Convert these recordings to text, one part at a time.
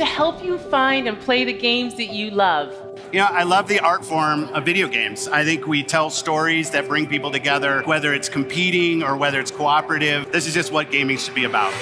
to help you find and play the games that you love. You know, I love the art form of video games. I think we tell stories that bring people together, whether it's competing or whether it's cooperative. This is just what gaming should be about.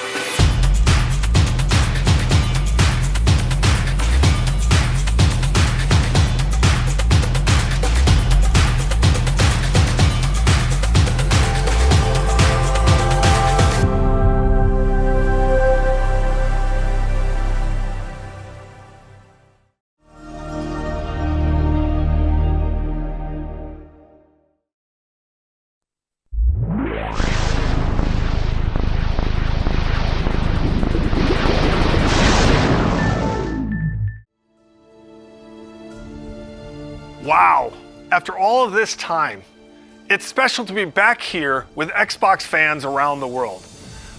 Wow, after all of this time, it's special to be back here with Xbox fans around the world.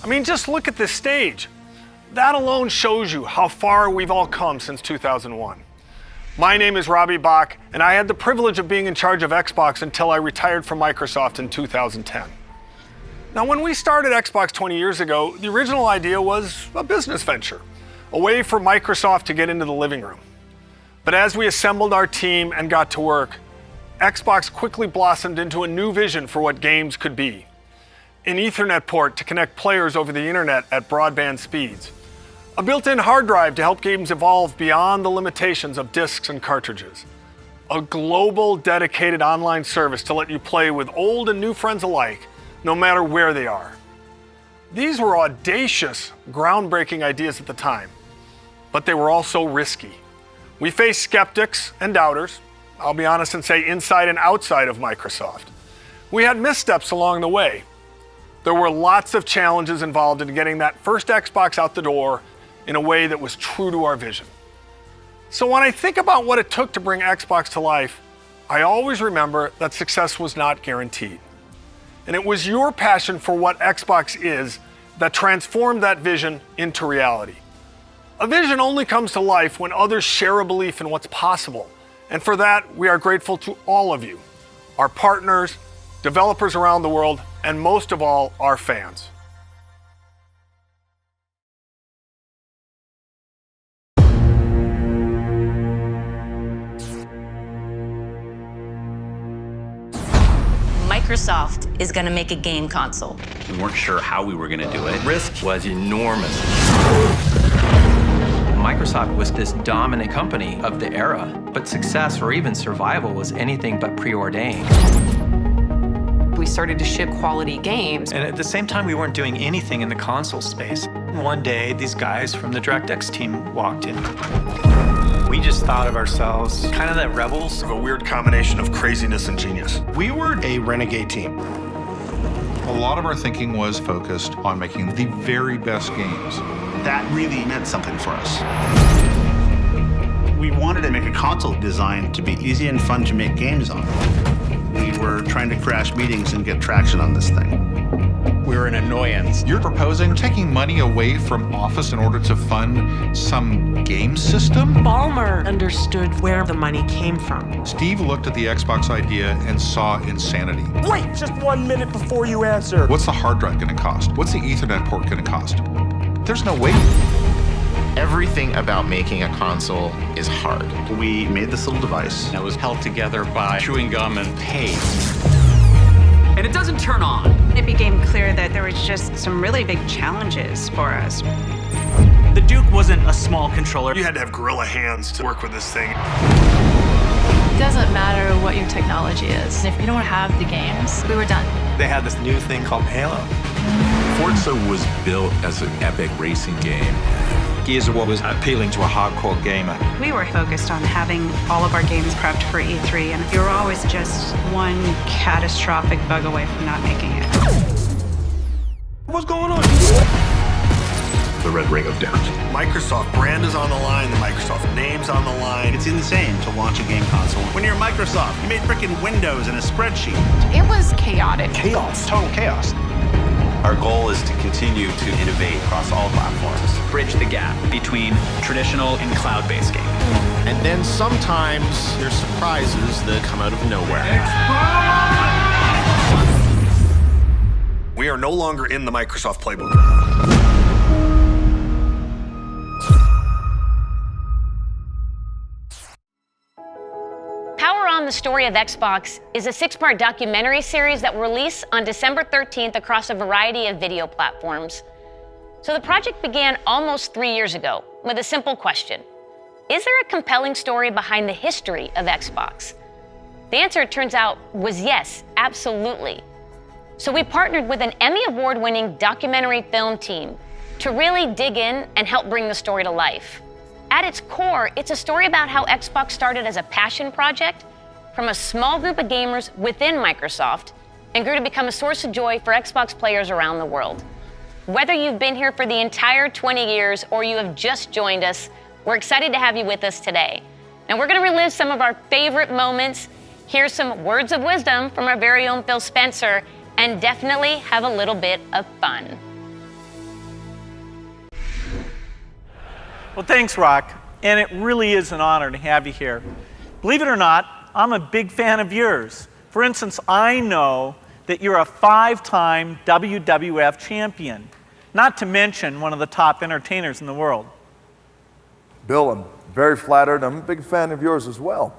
I mean, just look at this stage. That alone shows you how far we've all come since 2001. My name is Robbie Bach, and I had the privilege of being in charge of Xbox until I retired from Microsoft in 2010. Now, when we started Xbox 20 years ago, the original idea was a business venture, a way for Microsoft to get into the living room. But as we assembled our team and got to work, Xbox quickly blossomed into a new vision for what games could be. An Ethernet port to connect players over the internet at broadband speeds. A built-in hard drive to help games evolve beyond the limitations of discs and cartridges. A global dedicated online service to let you play with old and new friends alike, no matter where they are. These were audacious, groundbreaking ideas at the time, but they were also risky. We faced skeptics and doubters, I'll be honest and say inside and outside of Microsoft. We had missteps along the way. There were lots of challenges involved in getting that first Xbox out the door in a way that was true to our vision. So when I think about what it took to bring Xbox to life, I always remember that success was not guaranteed. And it was your passion for what Xbox is that transformed that vision into reality. A vision only comes to life when others share a belief in what's possible. And for that, we are grateful to all of you, our partners, developers around the world, and most of all, our fans. Microsoft is going to make a game console. We weren't sure how we were going to do it. Risk was enormous. Microsoft was this dominant company of the era, but success or even survival was anything but preordained. We started to ship quality games. And at the same time, we weren't doing anything in the console space. One day, these guys from the DirectX team walked in. We just thought of ourselves kind of the rebels. A weird combination of craziness and genius. We were a renegade team. A lot of our thinking was focused on making the very best games. That really meant something for us. We wanted to make a console designed to be easy and fun to make games on. We were trying to crash meetings and get traction on this thing. We're an annoyance. You're proposing taking money away from Office in order to fund some game system? Ballmer understood where the money came from. Steve looked at the Xbox idea and saw insanity. Wait just 1 minute before you answer. What's the hard drive going to cost? What's the Ethernet port going to cost? There's no way. Everything about making a console is hard. We made this little device that was held together by chewing gum and paste. And it doesn't turn on. It became clear that there was just some really big challenges for us. The Duke wasn't a small controller. You had to have gorilla hands to work with this thing. It doesn't matter what your technology is. If you don't have the games, we were done. They had this new thing called Halo. Forza was built as an epic racing game. Gears of War was appealing to a hardcore gamer. We were focused on having all of our games prepped for E3, and you were always just one catastrophic bug away from not making it. What's going on? The Red Ring of Death. Microsoft brand is on the line, the Microsoft name's on the line. It's insane to launch a game console. When you're Microsoft, you made frickin' Windows and a spreadsheet. It was chaotic. Chaos. Total chaos. Our goal is to continue to innovate across all platforms. Bridge the gap between traditional and cloud-based gaming. And then sometimes there's surprises that come out of nowhere. We are no longer in the Microsoft playbook. on the Story of Xbox is a 6-part documentary series that will release on December 13th across a variety of video platforms. So the project began almost 3 years ago with a simple question. Is there a compelling story behind the history of Xbox? The answer, it turns out, was yes, absolutely. So we partnered with an Emmy Award-winning documentary film team to really dig in and help bring the story to life. At its core, it's a story about how Xbox started as a passion project from a small group of gamers within Microsoft and grew to become a source of joy for Xbox players around the world. Whether you've been here for the entire 20 years or you have just joined us, we're excited to have you with us today. And we're going to relive some of our favorite moments, hear some words of wisdom from our very own Phil Spencer, and definitely have a little bit of fun. Well, thanks, Rock. And it really is an honor to have you here. Believe it or not, I'm a big fan of yours. For instance, I know that you're a 5-time WWF champion, not to mention one of the top entertainers in the world. Bill, I'm very flattered. I'm a big fan of yours as well.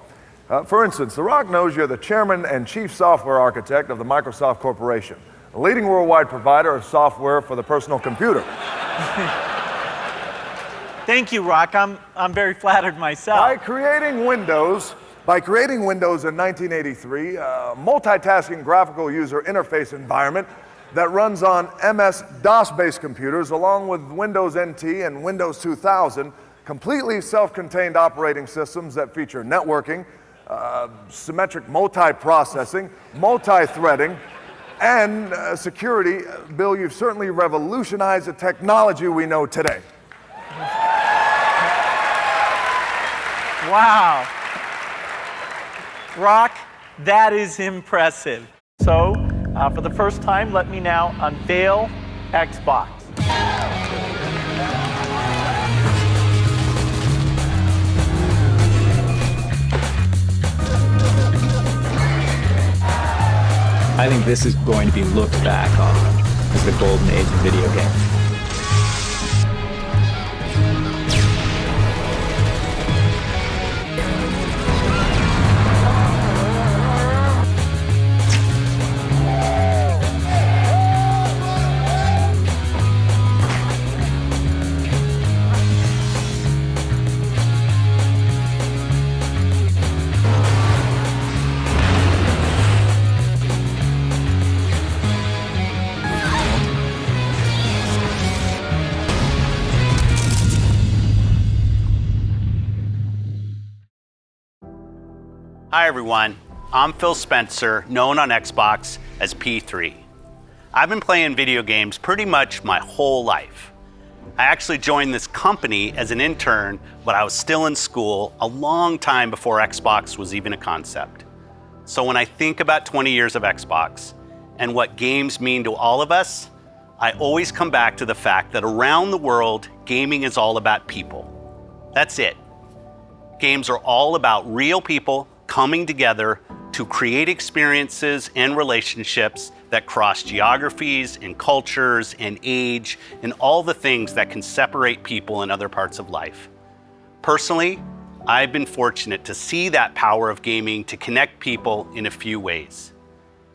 For instance, The Rock knows you're the chairman and chief software architect of the Microsoft Corporation, a leading worldwide provider of software for the personal computer. Thank you, Rock. I'm very flattered myself. By creating Windows in 1983, a multitasking graphical user interface environment that runs on MS-DOS-based computers along with Windows NT and Windows 2000, completely self-contained operating systems that feature networking, symmetric multiprocessing, multi-threading, and security. Bill, you've certainly revolutionized the technology we know today. Wow. Rock, that is impressive. So, for the first time, let me now unveil Xbox. I think this is going to be looked back on as the golden age of video games. Hi everyone, I'm Phil Spencer, known on Xbox as P3. I've been playing video games pretty much my whole life. I actually joined this company as an intern when I was still in school, a long time before Xbox was even a concept. So when I think about 20 years of Xbox and what games mean to all of us, I always come back to the fact that around the world, gaming is all about people. That's it. Games are all about real people coming together to create experiences and relationships that cross geographies and cultures and age and all the things that can separate people in other parts of life. Personally, I've been fortunate to see that power of gaming to connect people in a few ways.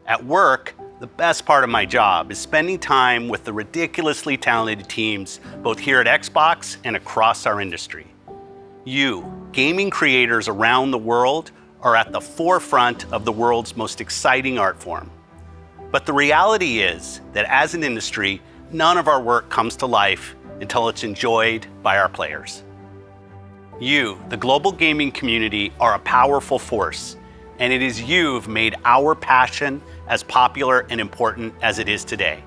At work, the best part of my job is spending time with the ridiculously talented teams both here at Xbox and across our industry. You, gaming creators around the world, are at the forefront of the world's most exciting art form. But the reality is that as an industry, none of our work comes to life until it's enjoyed by our players. You, the global gaming community, are a powerful force, and it is you've made our passion as popular and important as it is today.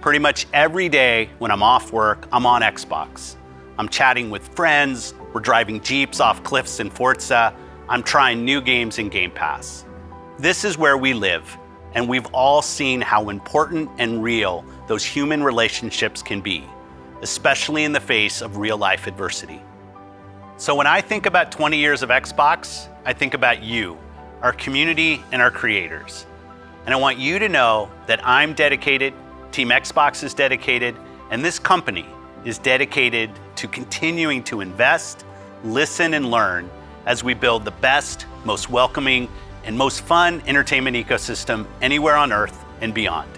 Pretty much every day when I'm off work, I'm on Xbox. I'm chatting with friends, we're driving Jeeps off cliffs in Forza, I'm trying new games in Game Pass. This is where we live, and we've all seen how important and real those human relationships can be, especially in the face of real-life adversity. So when I think about 20 years of Xbox, I think about you, our community, and our creators. And I want you to know that I'm dedicated, Team Xbox is dedicated, and this company is dedicated to continuing to invest, listen, and learn as we build the best, most welcoming, and most fun entertainment ecosystem anywhere on Earth and beyond.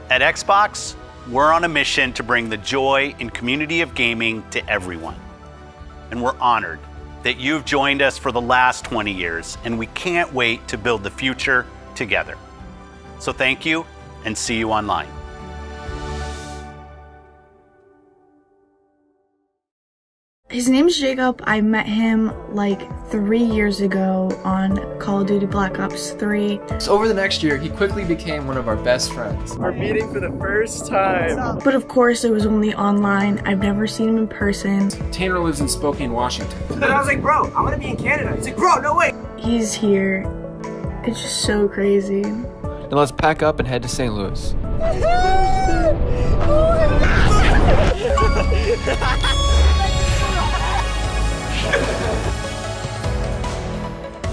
At Xbox, we're on a mission to bring the joy and community of gaming to everyone. And we're honored that you've joined us for the last 20 years, and we can't wait to build the future together. So thank you, and see you online. His name's Jacob. I met him like 3 years ago on Call of Duty Black Ops 3. So over the next year, he quickly became one of our best friends. We're meeting for the first time. But of course, it was only online. I've never seen him in person. Tanner lives in Spokane, Washington. Then I was like, bro, I'm gonna be in Canada. He's like, bro, no way. He's here. It's just so crazy. And let's pack up and head to St. Louis.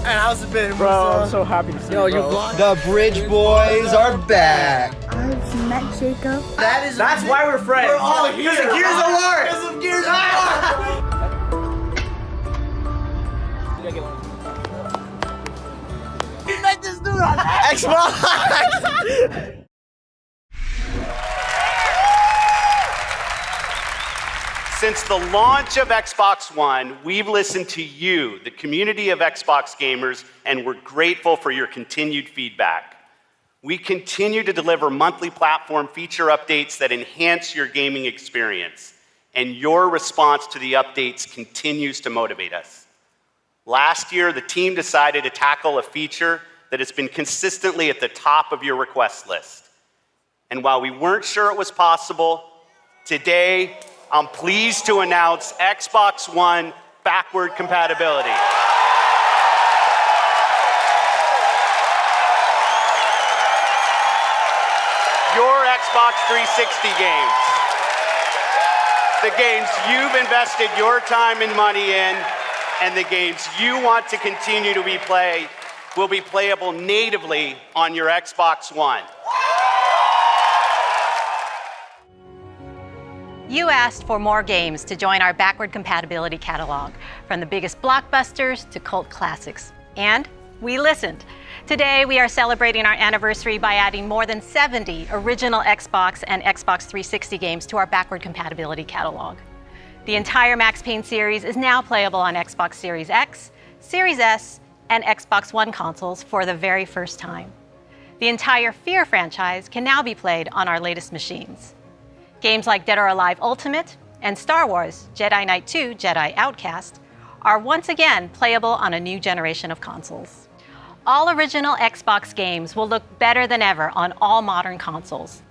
And how's it been, bro? I'm so happy to see you, bro. The Bridge Boys are back. I've met Jacob. That's why we're friends. We're all here. Because of Gears of War. Because of Gears of War. You met this dude on Xbox. Since the launch of Xbox One, we've listened to you, the community of Xbox gamers, and we're grateful for your continued feedback. We continue to deliver monthly platform feature updates that enhance your gaming experience, and your response to the updates continues to motivate us. Last year, the team decided to tackle a feature that has been consistently at the top of your request list. And while we weren't sure it was possible, today, I'm pleased to announce Xbox One backward compatibility. Your Xbox 360 games, the games you've invested your time and money in, and the games you want to continue to play will be playable natively on your Xbox One. You asked for more games to join our backward compatibility catalog, from the biggest blockbusters to cult classics. And we listened. Today, we are celebrating our anniversary by adding more than 70 original Xbox and Xbox 360 games to our backward compatibility catalog. The entire Max Payne series is now playable on Xbox Series X, Series S, and Xbox One consoles for the very first time. The entire Fear franchise can now be played on our latest machines. Games like Dead or Alive Ultimate and Star Wars Jedi Knight 2 Jedi Outcast are once again playable on a new generation of consoles. All original Xbox games will look better than ever on all modern consoles.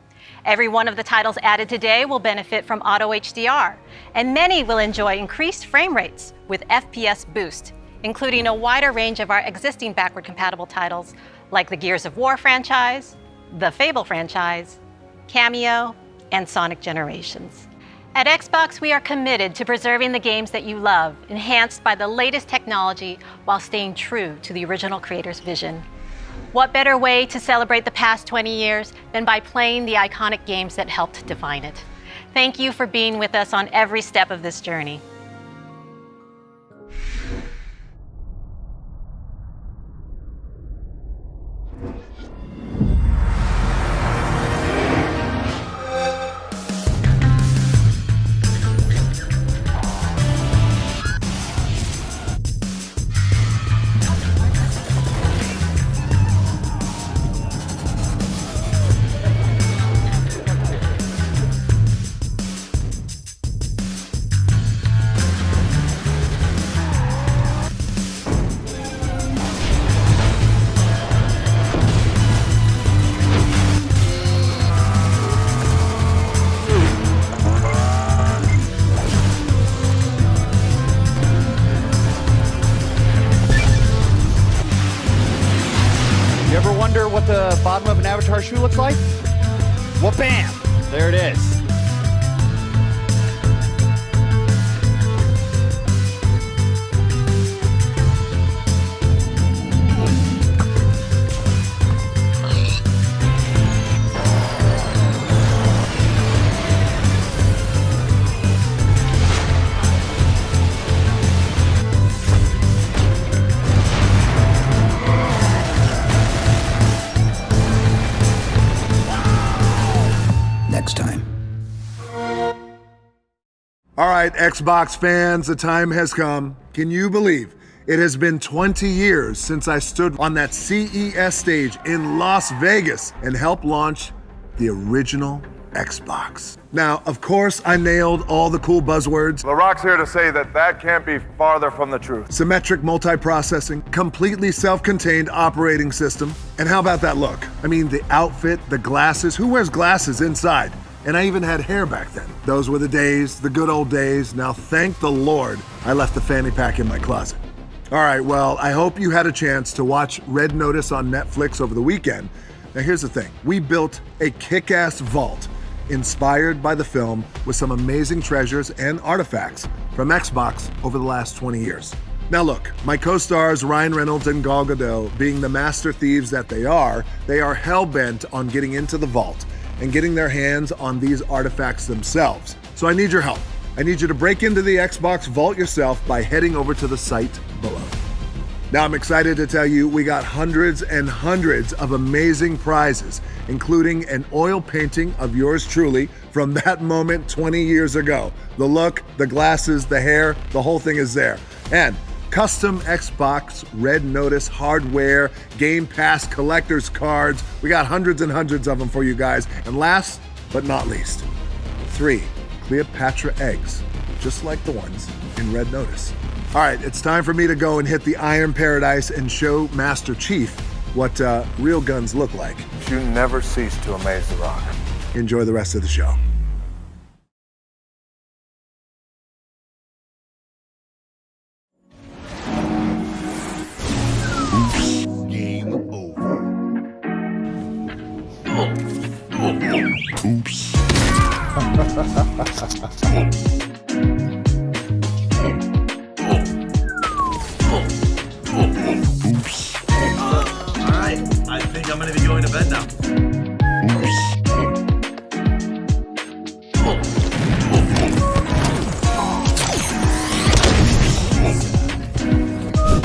Every one of the titles added today will benefit from Auto HDR, and many will enjoy increased frame rates with FPS boost, including a wider range of our existing backward compatible titles like the Gears of War franchise, the Fable franchise, Cameo, and Sonic Generations. At Xbox, we are committed to preserving the games that you love, enhanced by the latest technology while staying true to the original creator's vision. What better way to celebrate the past 20 years than by playing the iconic games that helped define it? Thank you for being with us on every step of this journey. What the bottom of an Avatar shoe looks like? Well, bam! There it is. right, Xbox fans, the time has come. Can you believe it has been 20 years since I stood on that CES stage in Las Vegas and helped launch the original Xbox? Now, of course, I nailed all the cool buzzwords. The Rock's here to say that that can't be farther from the truth. Symmetric multiprocessing, completely self-contained operating system. And how about that look? I mean, the outfit, the glasses. Who wears glasses inside? And I even had hair back then. Those were the days, the good old days. Now, thank the Lord, I left the fanny pack in my closet. All right, well, I hope you had a chance to watch Red Notice on Netflix over the weekend. Now, here's the thing. We built a kick-ass vault inspired by the film with some amazing treasures and artifacts from Xbox over the last 20 years. Now look, my co-stars Ryan Reynolds and Gal Gadot, being the master thieves that they are hell-bent on getting into the vault and getting their hands on these artifacts themselves. So I need your help. I need you to break into the Xbox vault yourself by heading over to the site below. Now I'm excited to tell you we got hundreds and hundreds of amazing prizes, including an oil painting of yours truly from that moment 20 years ago. The look, the glasses, the hair, the whole thing is there. And custom Xbox Red Notice hardware, Game Pass collector's cards. We got hundreds and hundreds of them for you guys. And last but not least, 3 Cleopatra eggs, just like the ones in Red Notice. All right, it's time for me to go and hit the Iron Paradise and show Master Chief what real guns look like. You never cease to amaze The Rock. Enjoy the rest of the show. Game over. Oops. Oops. All right, I think I'm gonna be going to bed now.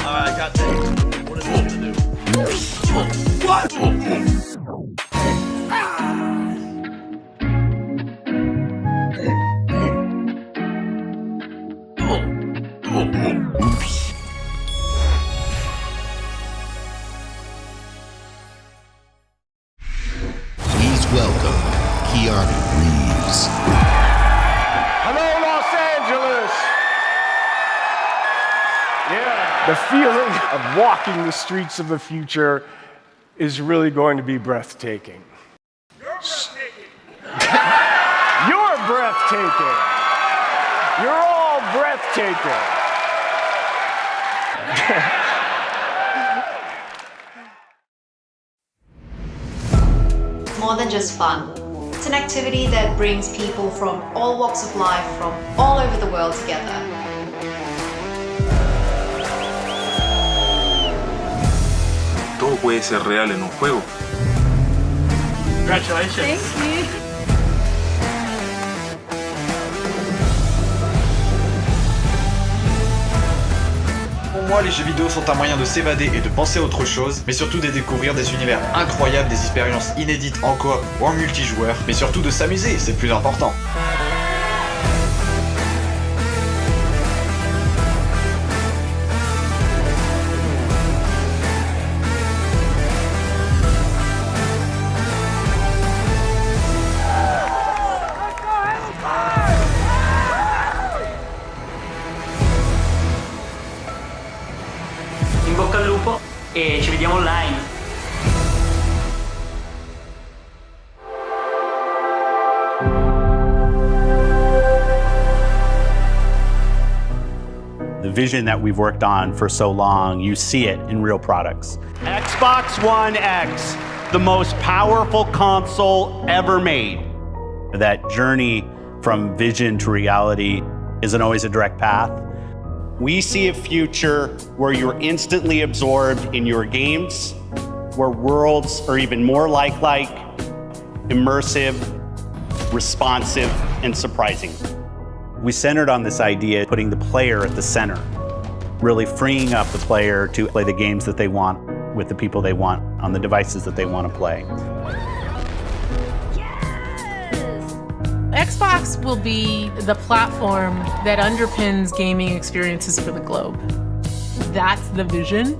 All right, I got this. What is it to do? What? Please welcome Keanu Reeves. Hello, Los Angeles! Yeah. The feeling of walking the streets of the future is really going to be breathtaking. You're breathtaking. You're all breathtaking. More than just fun. It's an activity that brings people from all walks of life, from all over the world together. Todo puede ser real en un juego. Congratulations. Thank you. Pour moi, les jeux vidéo sont un moyen de s'évader et de penser à autre chose, mais surtout de découvrir des univers incroyables, des expériences inédites en coop ou en multijoueur, mais surtout de s'amuser, c'est le plus important. In bocca al lupo e ci vediamo online. The vision that we've worked on for so long, you see it in real products. Xbox One X, the most powerful console ever made. That journey from vision to reality isn't always a direct path. We see a future where you're instantly absorbed in your games, where worlds are even more lifelike, immersive, responsive, and surprising. We centered on this idea, putting the player at the center, really freeing up the player to play the games that they want with the people they want on the devices that they want to play. Xbox will be the platform that underpins gaming experiences for the globe. That's the vision.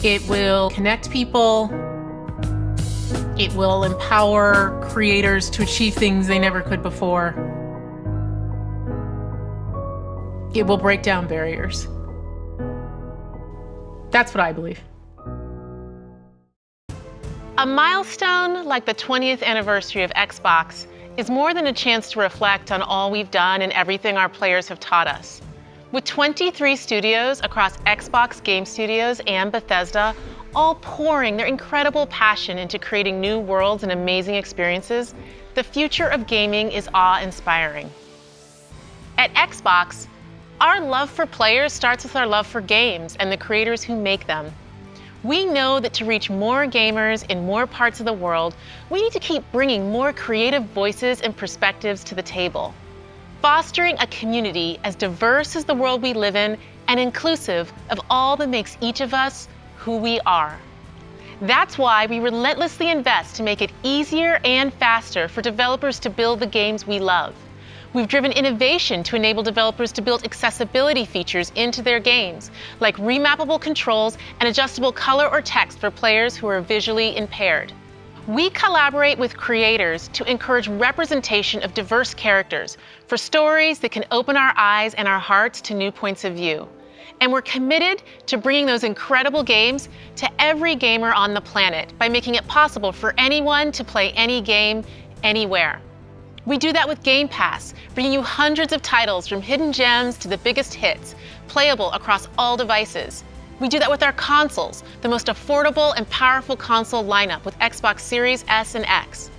It will connect people. It will empower creators to achieve things they never could before. It will break down barriers. That's what I believe. A milestone like the 20th anniversary of Xbox is more than a chance to reflect on all we've done and everything our players have taught us. With 23 studios across Xbox Game Studios and Bethesda, all pouring their incredible passion into creating new worlds and amazing experiences, the future of gaming is awe-inspiring. At Xbox, our love for players starts with our love for games and the creators who make them. We know that to reach more gamers in more parts of the world, we need to keep bringing more creative voices and perspectives to the table. Fostering a community as diverse as the world we live in and inclusive of all that makes each of us who we are. That's why we relentlessly invest to make it easier and faster for developers to build the games we love. We've driven innovation to enable developers to build accessibility features into their games, like remappable controls and adjustable color or text for players who are visually impaired. We collaborate with creators to encourage representation of diverse characters for stories that can open our eyes and our hearts to new points of view. And we're committed to bringing those incredible games to every gamer on the planet by making it possible for anyone to play any game, anywhere. We do that with Game Pass, bringing you hundreds of titles from hidden gems to the biggest hits, playable across all devices. We do that with our consoles, the most affordable and powerful console lineup with Xbox Series S and X.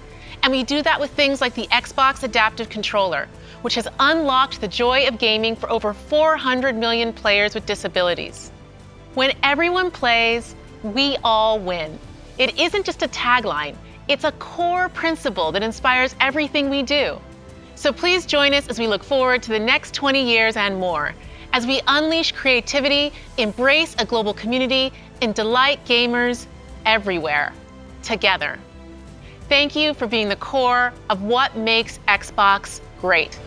And we do that with things like the Xbox Adaptive Controller, which has unlocked the joy of gaming for over 400 million players with disabilities. When everyone plays, we all win. It isn't just a tagline. It's a core principle that inspires everything we do. So please join us as we look forward to the next 20 years and more, as we unleash creativity, embrace a global community, and delight gamers everywhere, together. Thank you for being the core of what makes Xbox great.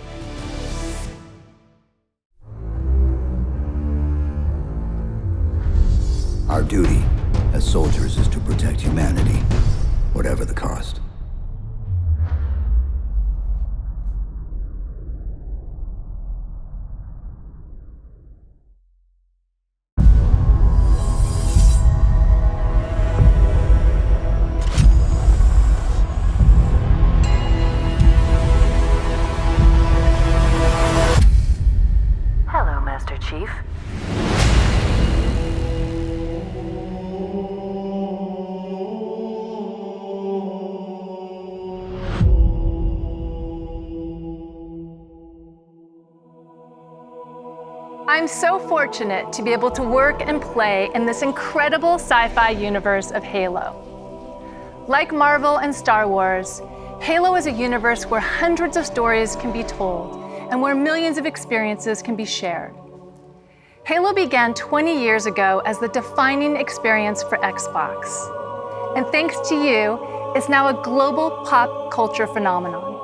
Our duty as soldiers is to protect humanity, whatever the cost. Hello, Master Chief. I'm so fortunate to be able to work and play in this incredible sci-fi universe of Halo. Like Marvel and Star Wars, Halo is a universe where hundreds of stories can be told and where millions of experiences can be shared. Halo began 20 years ago as the defining experience for Xbox. And thanks to you, it's now a global pop culture phenomenon.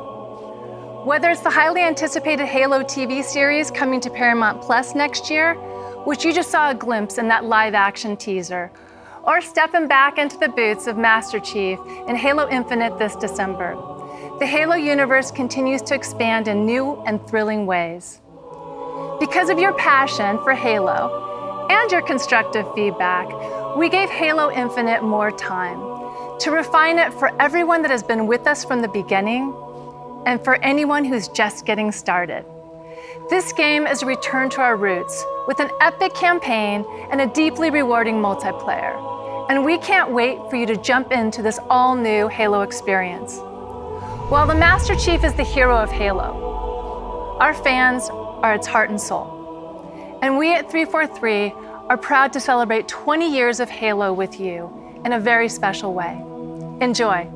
Whether it's the highly anticipated Halo TV series coming to Paramount Plus next year, which you just saw a glimpse in that live-action teaser, or stepping back into the boots of Master Chief in Halo Infinite this December, the Halo universe continues to expand in new and thrilling ways. Because of your passion for Halo and your constructive feedback, we gave Halo Infinite more time to refine it for everyone that has been with us from the beginning and for anyone who's just getting started. This game is a return to our roots with an epic campaign and a deeply rewarding multiplayer. And we can't wait for you to jump into this all-new Halo experience. While the Master Chief is the hero of Halo, our fans are its heart and soul. And we at 343 are proud to celebrate 20 years of Halo with you in a very special way. Enjoy.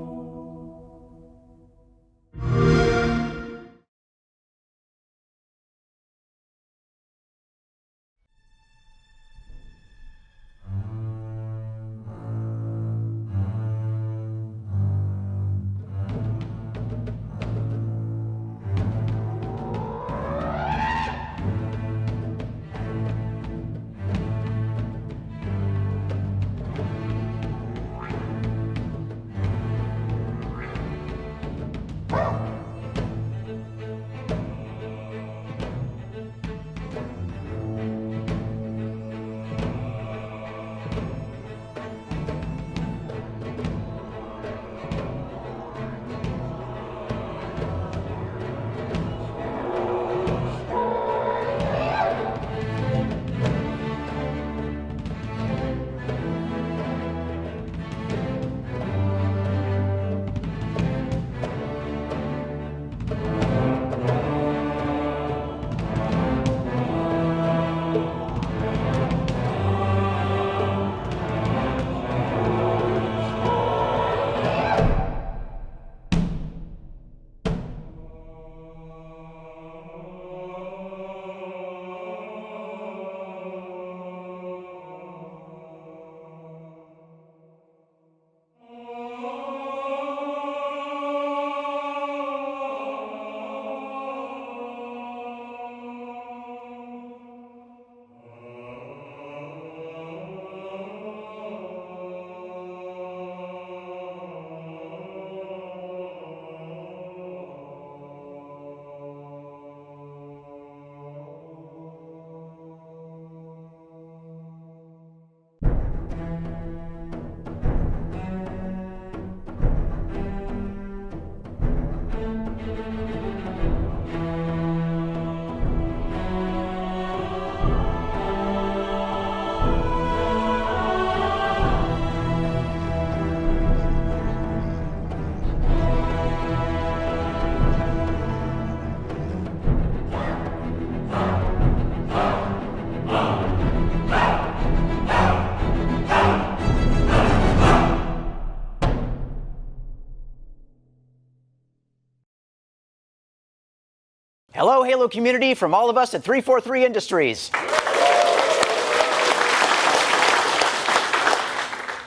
Hello, Halo community, from all of us at 343 Industries.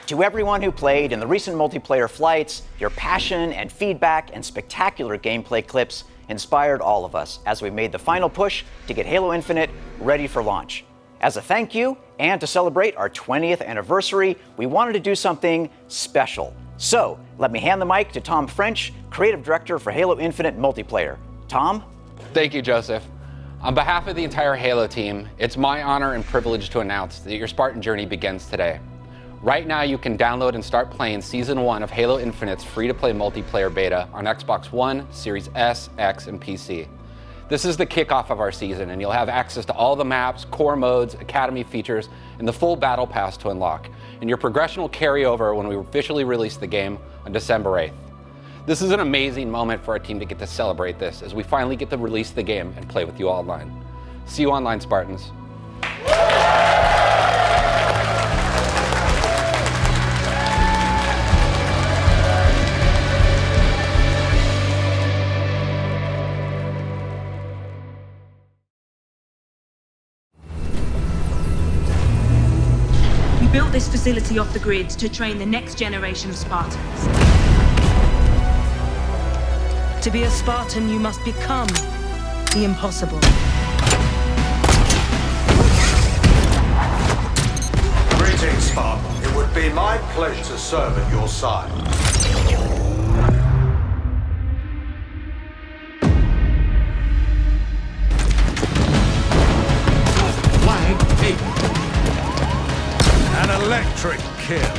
To everyone who played in the recent multiplayer flights, your passion and feedback and spectacular gameplay clips inspired all of us as we made the final push to get Halo Infinite ready for launch. As a thank you and to celebrate our 20th anniversary, we wanted to do something special. So let me hand the mic to Tom French, Creative Director for Halo Infinite Multiplayer. Tom? Thank you, Joseph. On behalf of the entire Halo team, it's my honor and privilege to announce that your Spartan journey begins today. Right now, you can download and start playing Season 1 of Halo Infinite's free-to-play multiplayer beta on Xbox One, Series S, X, and PC. This is the kickoff of our season, and you'll have access to all the maps, core modes, academy features, and the full battle pass to unlock. And your progression will carry over when we officially release the game on December 8th. This is an amazing moment for our team to get to celebrate this as we finally get to release the game and play with you online. See you online, Spartans. We built this facility off the grid to train the next generation of Spartans. To be a Spartan, you must become the impossible. Greetings, Spartan. It would be my pleasure to serve at your side. Flag taken. An electric kill.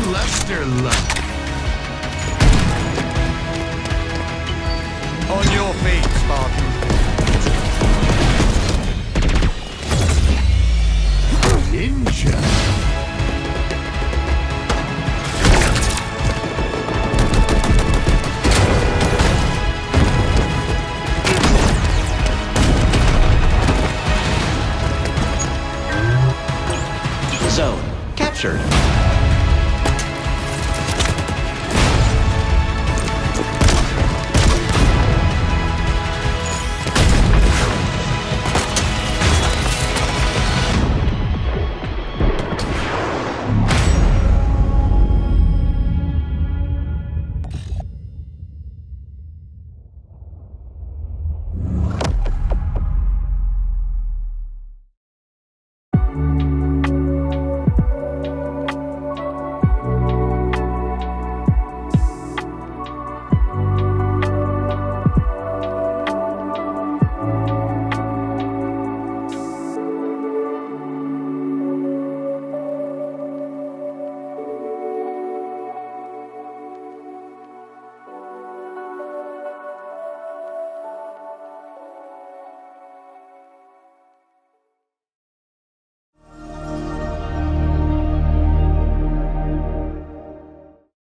Cluster luck. On your feet, Spartan.